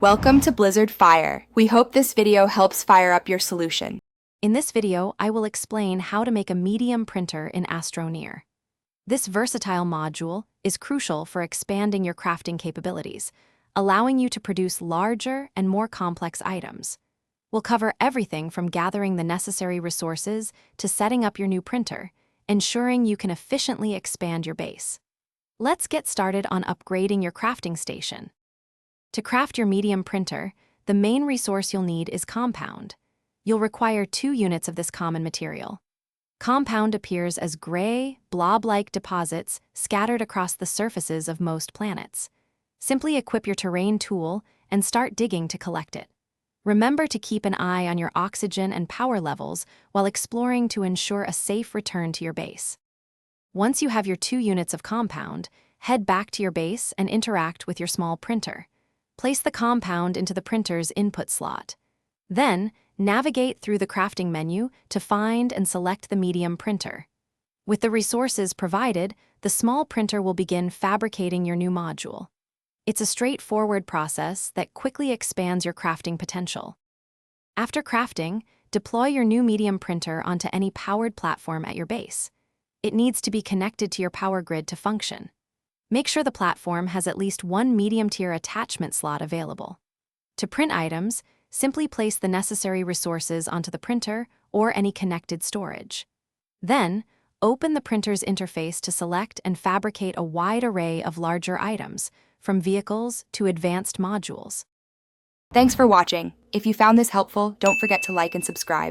Welcome to Blizzard Fire. We hope this video helps fire up your solution. In this video, I will explain how to make a medium printer in Astroneer. This versatile module is crucial for expanding your crafting capabilities, allowing you to produce larger and more complex items. We'll cover everything from gathering the necessary resources to setting up your new printer, ensuring you can efficiently expand your base. Let's get started on upgrading your crafting station. To craft your medium printer, the main resource you'll need is compound. You'll require 2 units of this common material. Compound appears as gray, blob-like deposits scattered across the surfaces of most planets. Simply equip your terrain tool and start digging to collect it. Remember to keep an eye on your oxygen and power levels while exploring to ensure a safe return to your base. Once you have your 2 units of compound, head back to your base and interact with your small printer. Place the compound into the printer's input slot. Then, navigate through the crafting menu to find and select the medium printer. With the resources provided, the small printer will begin fabricating your new module. It's a straightforward process that quickly expands your crafting potential. After crafting, deploy your new medium printer onto any powered platform at your base. It needs to be connected to your power grid to function. Make sure the platform has at least 1 medium-tier attachment slot available. To print items, simply place the necessary resources onto the printer or any connected storage. Then, open the printer's interface to select and fabricate a wide array of larger items, from vehicles to advanced modules. Thanks for watching. If you found this helpful, don't forget to like and subscribe.